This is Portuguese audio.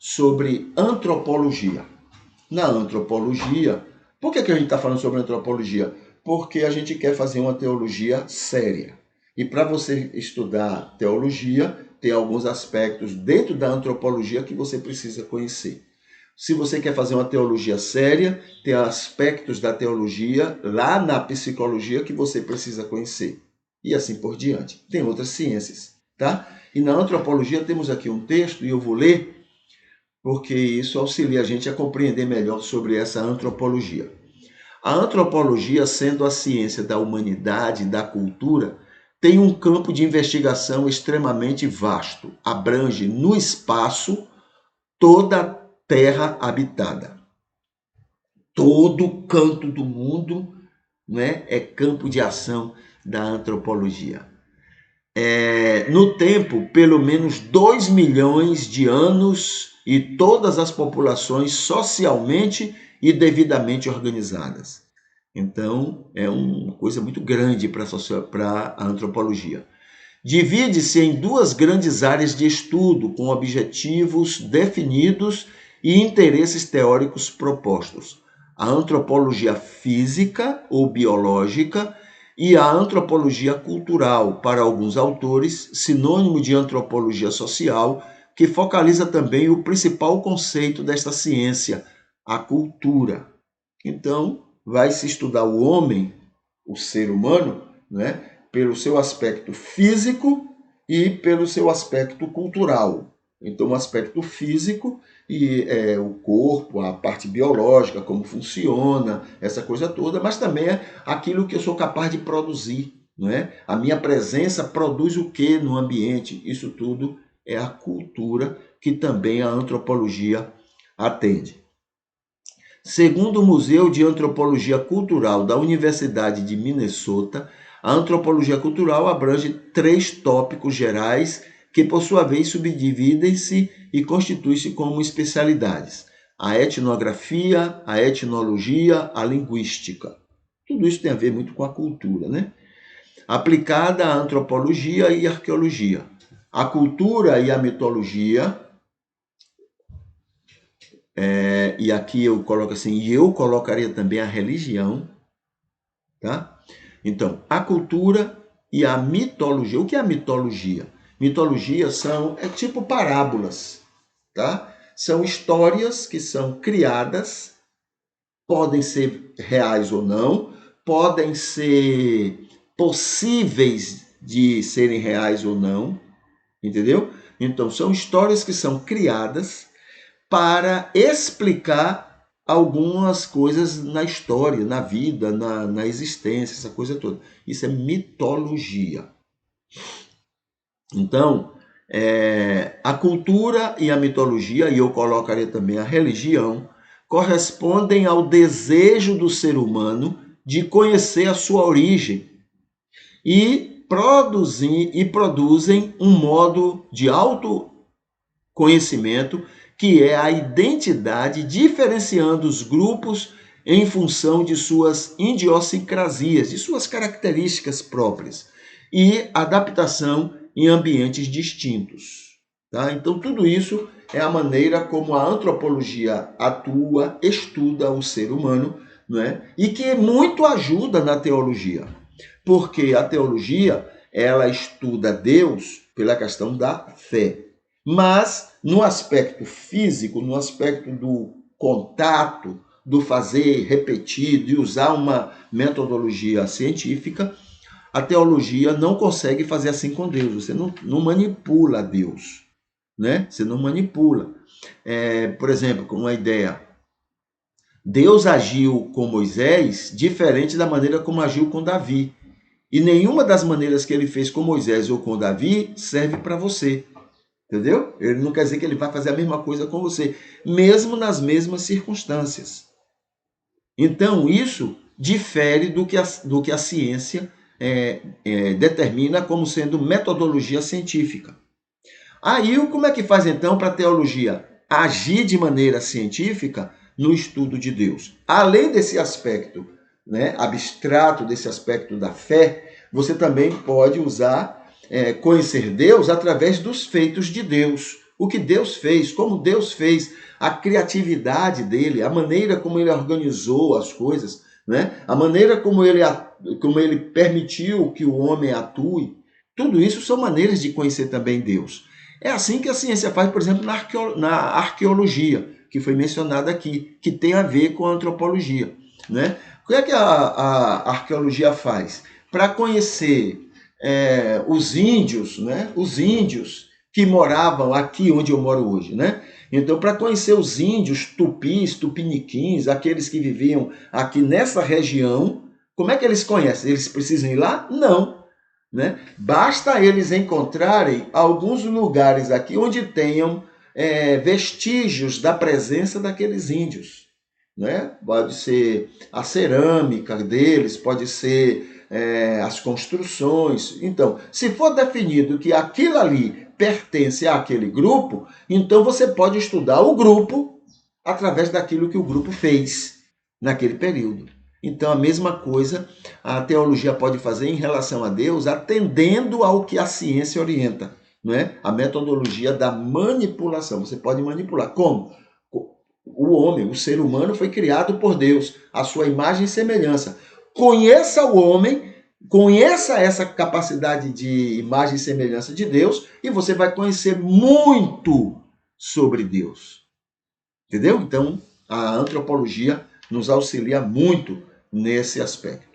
sobre antropologia. Na antropologia, por que a gente está falando sobre antropologia? Porque a gente quer fazer uma teologia séria. E para você estudar teologia, tem alguns aspectos dentro da antropologia que você precisa conhecer. Se você quer fazer uma teologia séria, tem aspectos da teologia lá na psicologia que você precisa conhecer. E assim por diante. Tem outras ciências, tá? E na antropologia temos aqui um texto, e eu vou ler, porque isso auxilia a gente a compreender melhor sobre essa antropologia. A antropologia, sendo a ciência da humanidade e da cultura, tem um campo de investigação extremamente vasto. Abrange no espaço toda a terra habitada. Todo canto do mundo, né, é campo de ação da antropologia. No tempo, pelo menos 2 milhões de anos e todas as populações socialmente e devidamente organizadas. Então, é uma coisa muito grande para a antropologia. Divide-se em 2 grandes áreas de estudo, com objetivos definidos e interesses teóricos propostos: a antropologia física ou biológica e a antropologia cultural, para alguns autores, sinônimo de antropologia social, que focaliza também o principal conceito desta ciência, a cultura. Então, vai se estudar o homem, o ser humano, né, pelo seu aspecto físico e pelo seu aspecto cultural. Então, o aspecto físico e o corpo, a parte biológica, como funciona, essa coisa toda, mas também é aquilo que eu sou capaz de produzir, não é? A minha presença produz o que no ambiente? Isso tudo é a cultura que também a antropologia atende. Segundo o Museu de Antropologia Cultural da Universidade de Minnesota, a antropologia cultural abrange 3 tópicos gerais que, por sua vez, subdividem-se e constituem-se como especialidades: a etnografia, a etnologia, a linguística. Tudo isso tem a ver muito com a cultura, né? Aplicada à antropologia e arqueologia. A cultura e a mitologia, e aqui eu coloco assim, e eu colocaria também a religião, tá? Então, a cultura e a mitologia. O que é a mitologia? Mitologia é tipo parábolas, tá? São histórias que são criadas, podem ser reais ou não, podem ser possíveis de serem reais ou não, entendeu? Então, são histórias que são criadas para explicar algumas coisas na história, na vida, na existência, essa coisa toda. Isso é mitologia. Então, a cultura e a mitologia, e eu colocaria também a religião, correspondem ao desejo do ser humano de conhecer a sua origem e produzem um modo de autoconhecimento que é a identidade, diferenciando os grupos em função de suas idiosincrasias, de suas características próprias, e adaptação em ambientes distintos. Tá? Então, tudo isso é a maneira como a antropologia atua, estuda o ser humano, não é? E que muito ajuda na teologia, porque a teologia ela estuda Deus pela questão da fé. Mas, no aspecto físico, no aspecto do contato, do fazer repetido e usar uma metodologia científica, a teologia não consegue fazer assim com Deus. Você não manipula Deus, né? Você não manipula. Por exemplo, com uma ideia, Deus agiu com Moisés diferente da maneira como agiu com Davi. E nenhuma das maneiras que ele fez com Moisés ou com Davi serve para você. Entendeu? Ele não quer dizer que ele vai fazer a mesma coisa com você, mesmo nas mesmas circunstâncias. Então, isso difere do que a ciência determina como sendo metodologia científica. Aí, como é que faz então para a teologia agir de maneira científica no estudo de Deus? Além desse aspecto, né, abstrato, desse aspecto da fé, você também pode usar conhecer Deus através dos feitos de Deus. o que Deus fez, como Deus fez, a criatividade dele, a maneira como ele organizou as coisas, né? A maneira como ele permitiu que o homem atue. Tudo isso são maneiras de conhecer também Deus. É assim que a ciência faz, por exemplo, na arqueologia, que foi mencionada aqui, que tem a ver com a antropologia, né? O que é que a arqueologia faz? Para conhecer os índios, né? Os índios que moravam aqui onde eu moro hoje, né? Então, para conhecer os índios tupis, tupiniquins, aqueles que viviam aqui nessa região, como é que eles conhecem? Eles precisam ir lá? Não, né? Basta eles encontrarem alguns lugares aqui onde tenham vestígios da presença daqueles índios, né? Pode ser a cerâmica deles, pode ser as construções. Então, se for definido que aquilo ali pertence àquele grupo, então você pode estudar o grupo através daquilo que o grupo fez naquele período. Então, a mesma coisa a teologia pode fazer em relação a Deus, atendendo ao que a ciência orienta, não é? A metodologia da manipulação. Você pode manipular. Como? O homem, o ser humano foi criado por Deus, a sua imagem e semelhança. Conheça o homem, conheça essa capacidade de imagem e semelhança de Deus e você vai conhecer muito sobre Deus. Entendeu? Então, a antropologia nos auxilia muito nesse aspecto.